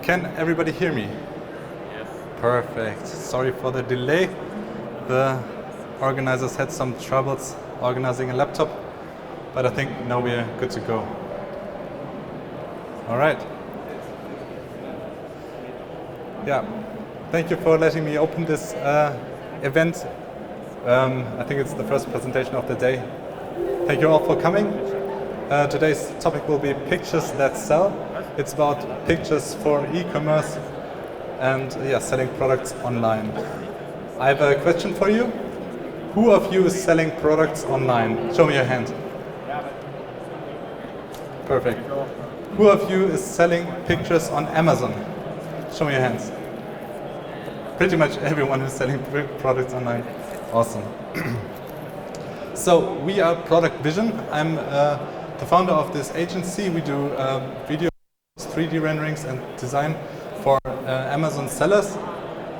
Can everybody hear me? Yes. Perfect. Sorry for the delay. The organizers had some troubles organizing a laptop, but I think now we are good to go. All right. Yeah. Thank you for letting me open this event. I think it's the first presentation of the day. Thank you all for coming. Today's topic will be pictures that sell. It's about pictures for e-commerce and selling products online. I have a question for you. Who of you is selling products online? Show me your hand. Perfect. Who of you is selling pictures on Amazon? Show me your hands. Pretty much everyone is selling products online. Awesome. So we are Produkt Vision. I'm the founder of this agency. We do video, 3D renderings and design for Amazon sellers.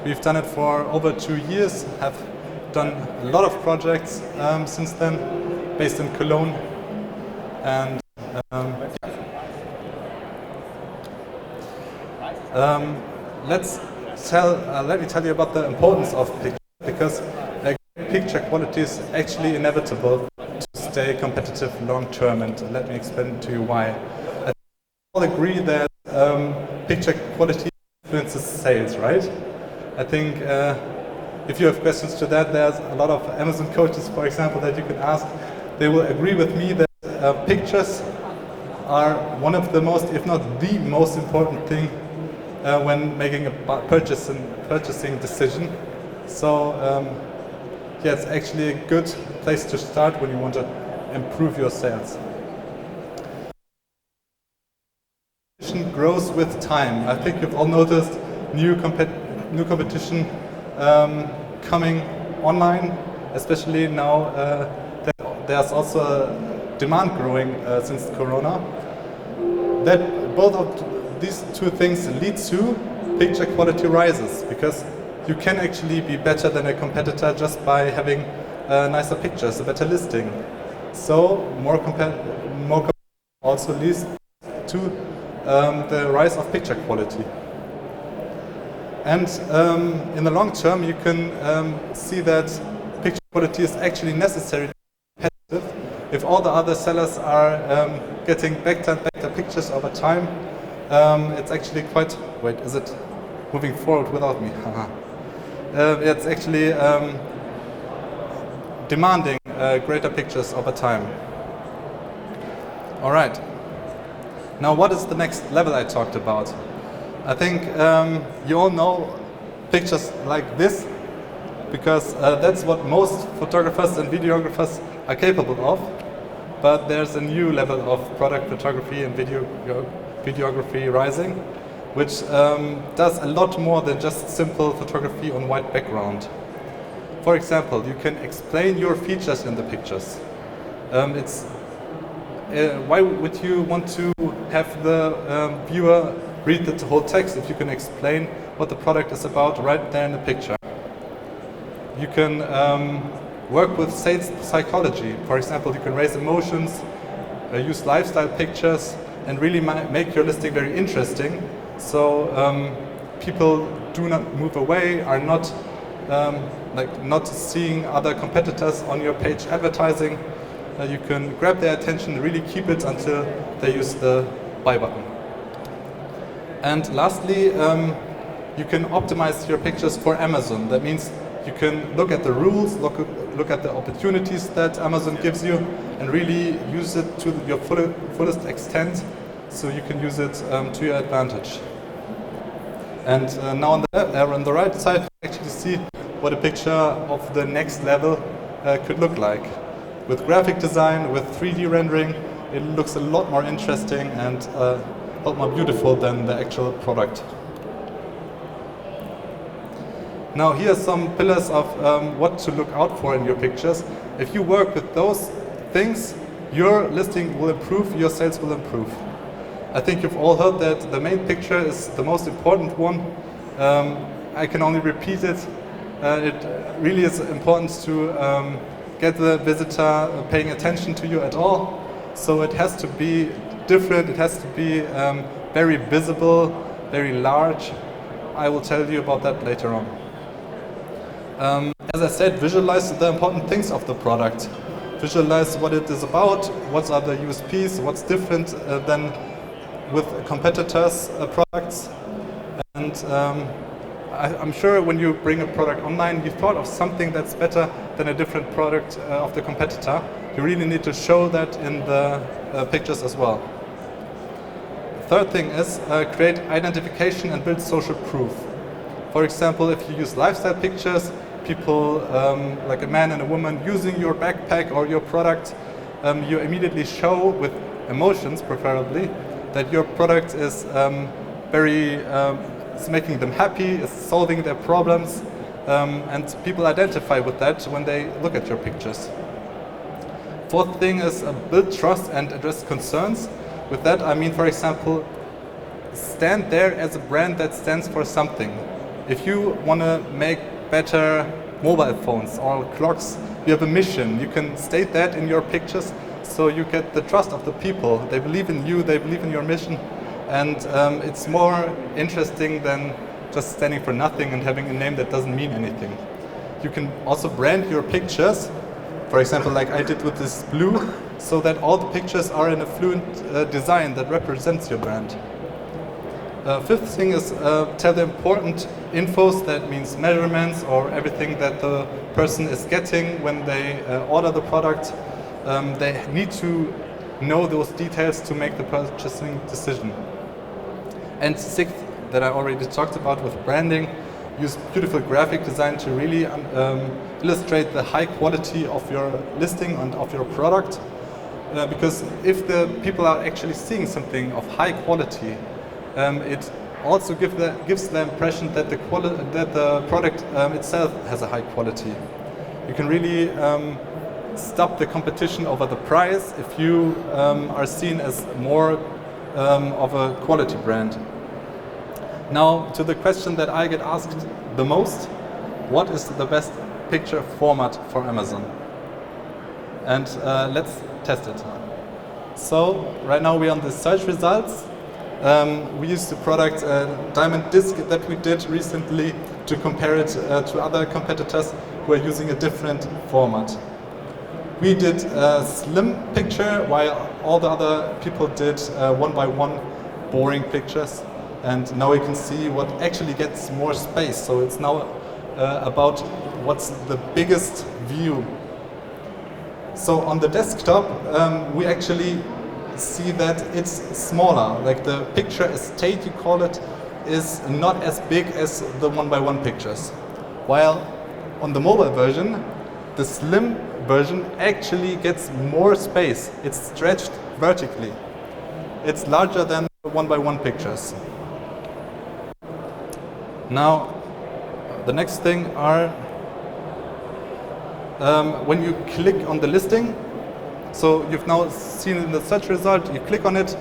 We've done it for over 2 years, have done a lot of projects since then, based in Cologne. And let me tell you about the importance of picture, because picture quality is actually inevitable to stay competitive long term, and let me explain to you why. I think we all agree that picture quality influences sales, right? I think if you have questions to that, there's a lot of Amazon coaches, for example, that you can ask. They will agree with me that pictures are one of the most, if not the most important thing when making a purchasing decision. So it's actually a good place to start when you want to improve your sales. Competition grows with time. I think you've all noticed new competition coming online, especially now that there's also a demand growing since Corona. That both of these two things lead to picture quality rises, because you can actually be better than a competitor just by having nicer pictures, a better listing. So more also leads to the rise of picture quality. And in the long term, you can see that picture quality is actually necessary to be competitive. If all the other sellers are getting better and better pictures over time, it's actually quite... Wait, is it moving forward without me? It's actually demanding greater pictures over time. All right. Now, what is the next level I talked about? I think you all know pictures like this, because that's what most photographers and videographers are capable of. But there's a new level of product photography and videography rising, which does a lot more than just simple photography on white background. For example, you can explain your features in the pictures. Why would you want to have the viewer read the whole text if you can explain what the product is about right there in the picture? You can work with sales psychology. For example, you can raise emotions, use lifestyle pictures, and really make your listing very interesting, so people do not move away, are not not seeing other competitors on your page advertising. You can grab their attention and really keep it until they use the buy button. And lastly, you can optimize your pictures for Amazon. That means you can look at the rules, look at the opportunities that Amazon gives you, and really use it to your fullest extent, so you can use it to your advantage. And now on the right side, you actually see what a picture of the next level could look like. With graphic design, with 3D rendering, it looks a lot more interesting and a lot more beautiful than the actual product. Now here are some pillars of what to look out for in your pictures. If you work with those things, your listing will improve, your sales will improve. I think you've all heard that the main picture is the most important one. I can only repeat it. It really is important to get the visitor paying attention to you at all. So it has to be different, it has to be very visible, very large. I will tell you about that later on. As I said, visualize the important things of the product. Visualize what it is about, what are the USPs, what's different than with competitors' products. And I'm sure when you bring a product online, you thought of something that's better than a different product of the competitor. You really need to show that in the pictures as well. The third thing is create identification and build social proof. For example, if you use lifestyle pictures, people like a man and a woman using your backpack or your product, you immediately show with emotions preferably that your product is it's making them happy, is solving their problems, and people identify with that when they look at your pictures. Fourth thing is build trust and address concerns. With that I mean, for example, stand there as a brand that stands for something. If you want to make better mobile phones or clocks, you have a mission. You can state that in your pictures so you get the trust of the people. They believe in you, they believe in your mission, and it's more interesting than just standing for nothing and having a name that doesn't mean anything. You can also brand your pictures, for example, like I did with this blue, so that all the pictures are in a fluent design that represents your brand. Fifth thing is tell the important infos, that means measurements or everything that the person is getting when they order the product. They need to know those details to make the purchasing decision. And sixth, that I already talked about with branding, use beautiful graphic design to really illustrate the high quality of your listing and of your product. Because if the people are actually seeing something of high quality, it also gives the impression that the product itself has a high quality. You can really stop the competition over the price if you are seen as more of a quality brand. Now to the question that I get asked the most: what is the best picture format for Amazon? And let's test it. So right now we're on the search results. We use the product Diamond Disc that we did recently to compare it to other competitors who are using a different format. We did a slim picture while all the other people did one by one boring pictures. And now we can see what actually gets more space. So it's now about what's the biggest view. So on the desktop, we actually see that it's smaller. Like the picture estate, you call it, is not as big as the one-by-one pictures. While on the mobile version, the slim version actually gets more space. It's stretched vertically. It's larger than the one-by-one pictures. Now, the next thing are when you click on the listing. So you've now seen in the search result, you click on it,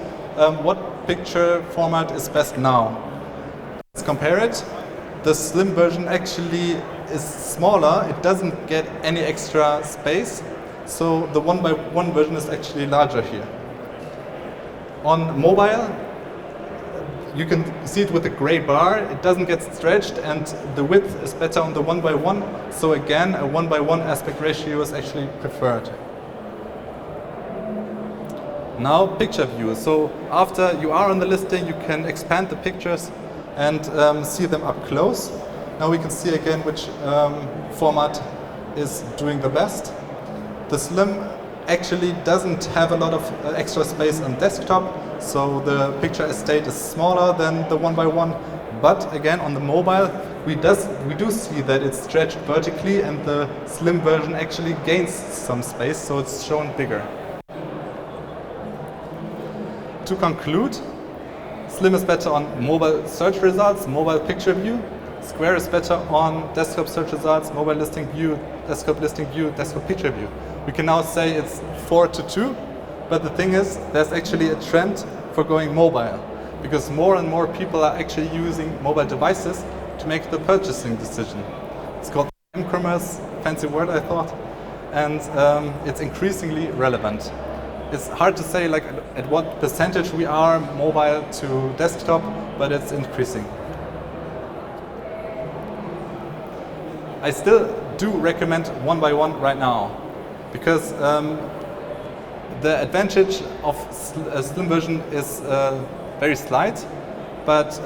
what picture format is best now? Let's compare it. The slim version actually is smaller, it doesn't get any extra space, so the one-by-one version is actually larger here. On mobile, you can see it with a gray bar, it doesn't get stretched, and the width is better on the one-by-one, so again, a one-by-one aspect ratio is actually preferred. Now, picture view. So after you are on the listing, you can expand the pictures and see them up close. Now we can see again which format is doing the best. The slim actually doesn't have a lot of extra space on desktop, so the picture estate is smaller than the one-by-one. But again, on the mobile, we do see that it's stretched vertically, and the slim version actually gains some space, so it's shown bigger. To conclude, slim is better on mobile search results, mobile picture view. Square is better on desktop search results, mobile listing view, desktop picture view. We can now say it's 4-2, but the thing is, there's actually a trend for going mobile, because more and more people are actually using mobile devices to make the purchasing decision. It's called e-commerce, fancy word I thought, and it's increasingly relevant. It's hard to say like at what percentage we are mobile to desktop, but it's increasing. I still do recommend 1x1 right now, because the advantage of a slim version is very slight, but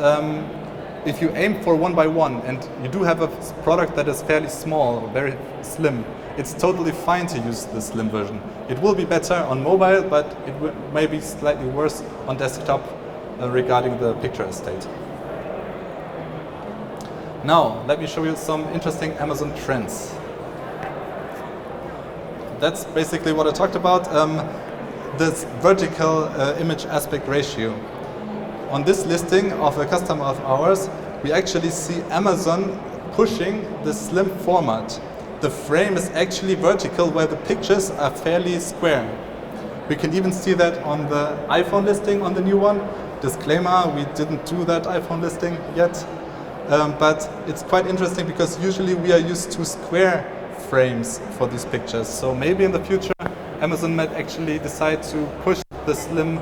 if you aim for 1x1 and you do have a product that is fairly small, very slim, it's totally fine to use the slim version. It will be better on mobile, but it may be slightly worse on desktop regarding the picture estate. Now, let me show you some interesting Amazon trends. That's basically what I talked about, this vertical image aspect ratio. On this listing of a customer of ours, we actually see Amazon pushing the slim format. The frame is actually vertical, where the pictures are fairly square. We can even see that on the iPhone listing on the new one. Disclaimer, we didn't do that iPhone listing yet. But it's quite interesting because usually we are used to square frames for these pictures. So maybe in the future Amazon might actually decide to push the slim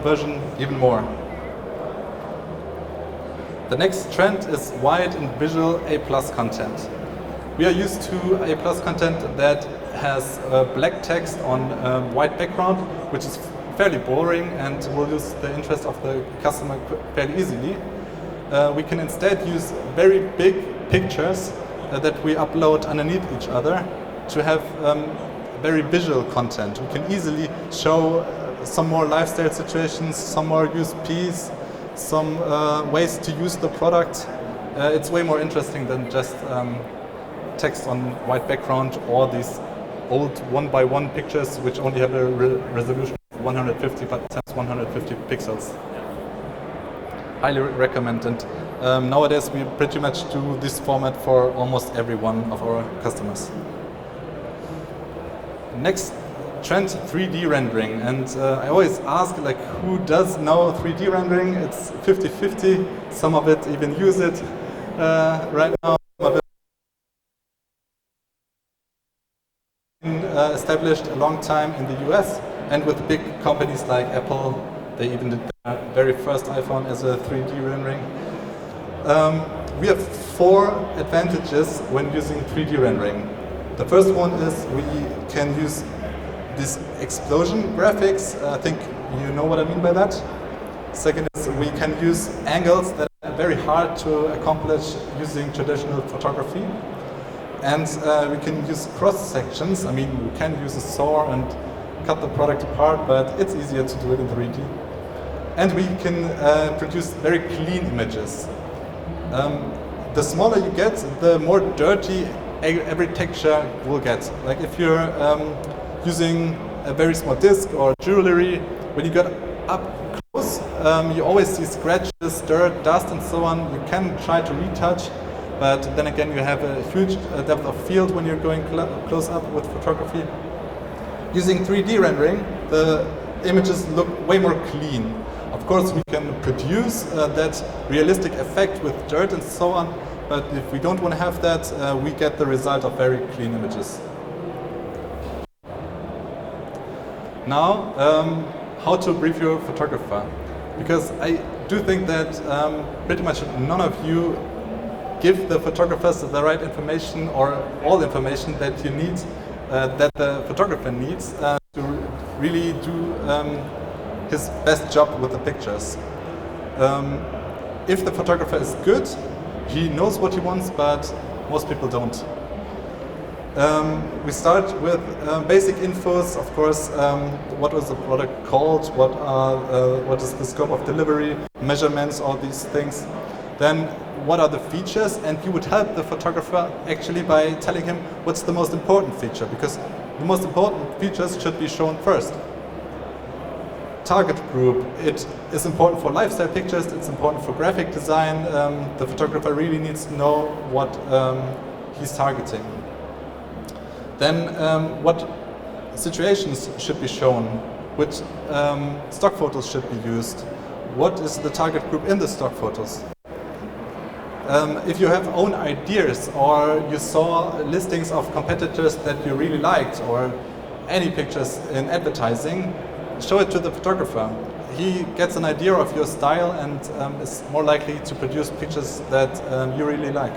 version even more. The next trend is wide and visual A+ content. We are used to A+ content that has black text on white background, which is fairly boring and will lose the interest of the customer fairly easily. We can instead use very big pictures that we upload underneath each other to have very visual content. We can easily show some more lifestyle situations, some more USPs, some ways to use the product. It's way more interesting than just text on white background or these old 1x1 pictures which only have a resolution of 150 times 150 pixels. Highly recommend, and nowadays we pretty much do this format for almost every one of our customers. Next trend, 3D rendering, and I always ask like who does know 3D rendering? It's 50-50, some of it even use it right now. Established a long time in the US, and with big companies like Apple, they even did their very first iPhone as a 3D rendering. We have 4 advantages when using 3D rendering. The first one is we can use this explosion graphics. I think you know what I mean by that. Second is we can use angles that are very hard to accomplish using traditional photography. And we can use cross sections. I mean, we can use a saw and cut the product apart, but it's easier to do it in 3D. And we can produce very clean images. The smaller you get, the more dirty every texture will get. Like if you're using a very small disc or jewelry, when you get up close, you always see scratches, dirt, dust, and so on. You can try to retouch, but then again, you have a huge depth of field when you're going close up with photography. Using 3D rendering, the images look way more clean. Of course, we can produce that realistic effect with dirt and so on, but if we don't want to have that, we get the result of very clean images. Now, how to brief your photographer? Because I do think that pretty much none of you give the photographers the right information or all information that you need, that the photographer needs to really do his best job with the pictures. If the photographer is good, he knows what he wants, but most people don't. We start with basic infos, of course, what was the product called, what is the scope of delivery, measurements, all these things. Then what are the features, and you would help the photographer actually by telling him what's the most important feature, because the most important features should be shown first. Target group, it is important for lifestyle pictures, it's important for graphic design. The photographer really needs to know what he's targeting. Then what situations should be shown, which stock photos should be used, what is the target group in the stock photos. If you have own ideas or you saw listings of competitors that you really liked, or any pictures in advertising, show it to the photographer. He gets an idea of your style and is more likely to produce pictures that you really like.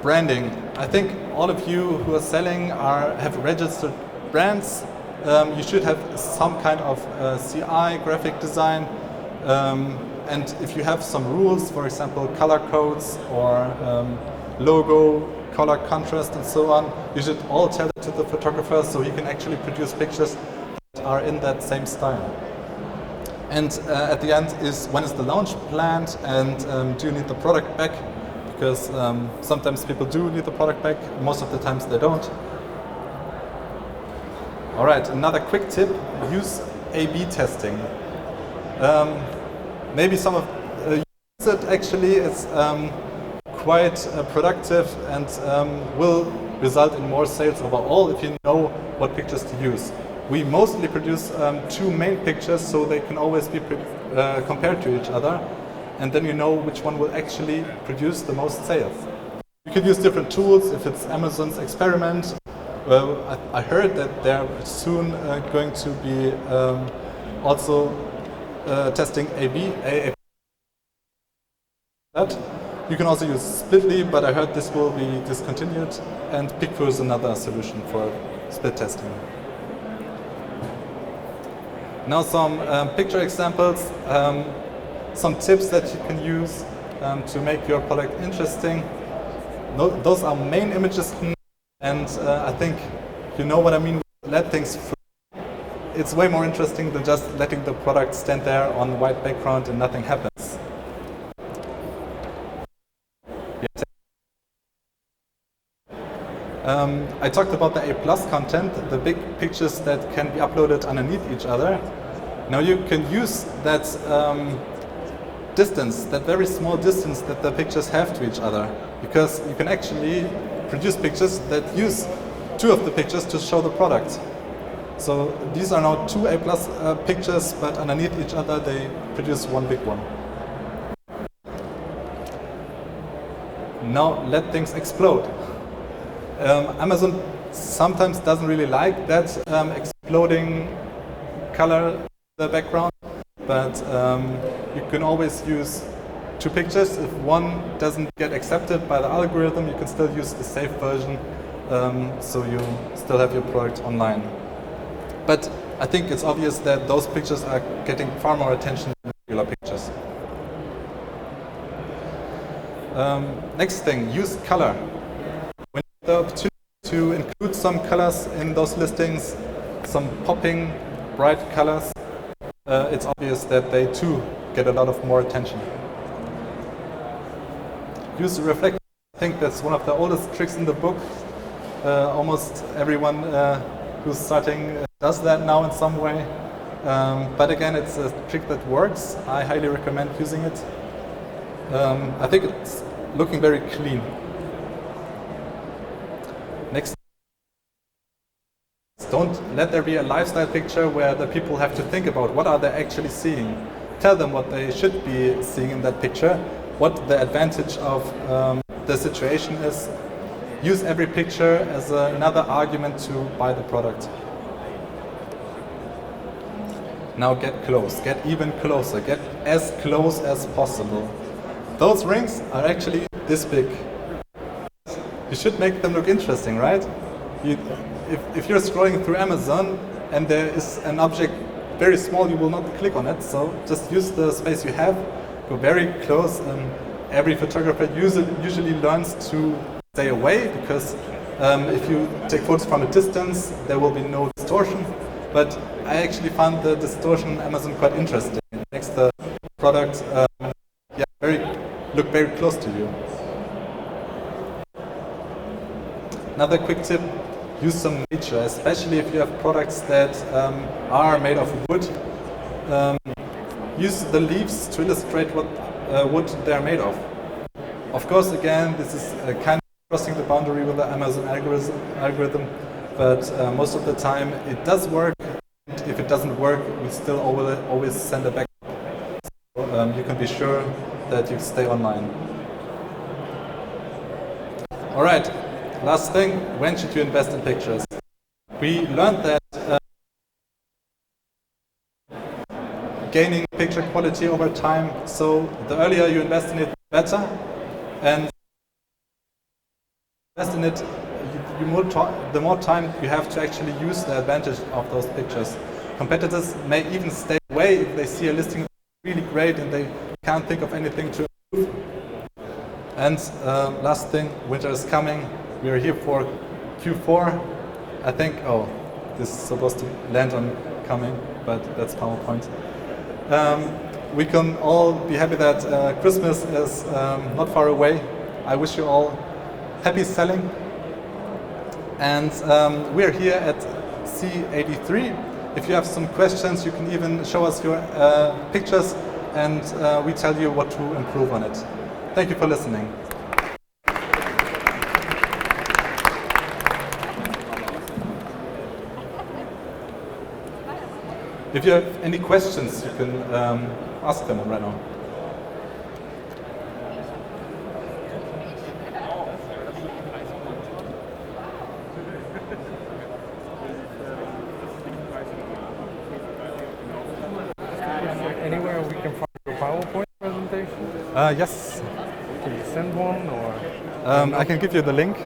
Branding. I think all of you who are selling have registered brands. You should have some kind of CI, graphic design, and if you have some rules, for example, color codes or logo, color contrast and so on, you should all tell it to the photographer so he can actually produce pictures that are in that same style. And at the end is, when is the launch planned, and do you need the product back? Because sometimes people do need the product back, most of the times they don't. All right, another quick tip, use A/B testing. Maybe some of you use it actually. It's quite productive and will result in more sales overall if you know what pictures to use. We mostly produce 2 main pictures, so they can always be compared to each other, and then you know which one will actually produce the most sales. You could use different tools. If it's Amazon's experiment, I heard that they're soon going to be also testing A/B. You can also use Splitly, but I heard this will be discontinued, and Picfo is another solution for split testing. Now some picture examples, some tips that you can use to make your product interesting. Those are main images, and I think you know what I mean. Let things flow. It's way more interesting than just letting the product stand there on white background and nothing happens. I talked about the A+ content, the big pictures that can be uploaded underneath each other. Now you can use that distance, that very small distance that the pictures have to each other, because you can actually produce pictures that use 2 of the pictures to show the product. So these are now 2 A+ pictures, but underneath each other they produce one big one. Now let things explode. Amazon sometimes doesn't really like that exploding color in the background, but you can always use 2 pictures. If one doesn't get accepted by the algorithm, you can still use the safe version, so you still have your product online. But I think it's obvious that those pictures are getting far more attention than regular pictures. Next thing, use color. When you have the opportunity to include some colors in those listings, some popping, bright colors, it's obvious that they too get a lot of more attention. Use the reflector. I think that's one of the oldest tricks in the book. Almost everyone who's starting does that now in some way. But again, it's a trick that works. I highly recommend using it. I think it's looking very clean. Next, don't let there be a lifestyle picture where the people have to think about what are they actually seeing. Tell them what they should be seeing in that picture, what the advantage of the situation is. Use every picture as another argument to buy the product. Now get close, get even closer, get as close as possible. Those rings are actually this big. You should make them look interesting, right? If you're scrolling through Amazon and there is an object very small, you will not click on it. So just use the space you have, go very close. Every photographer usually learns to stay away, because if you take photos from a distance, there will be no distortion. But I actually found the distortion on Amazon quite interesting. It makes the product look very close to you. Another quick tip, use some nature, especially if you have products that are made of wood. Use the leaves to illustrate what wood they're made of. Of course, again, this is kind of crossing the boundary with the Amazon algorithm, but most of the time it does work. If it doesn't work, we still always send it back. So you can be sure that you stay online. All right, last thing, when should you invest in pictures? We learned that gaining picture quality over time, so the earlier you invest in it, the better, and invest in it, the more time you have to actually use the advantage of those pictures. Competitors may even stay away if they see a listing really great and they can't think of anything to improve. And last thing, winter is coming. We are here for Q4. I think, oh, this is supposed to land on coming, but that's PowerPoint. We can all be happy that Christmas is not far away. I wish you all happy selling. And we are here at C83. If you have some questions, you can even show us your pictures and we tell you what to improve on it. Thank you for listening. If you have any questions, you can ask them right now. Anywhere we can find your PowerPoint presentation? Yes. Can you send one or? I can give you the link.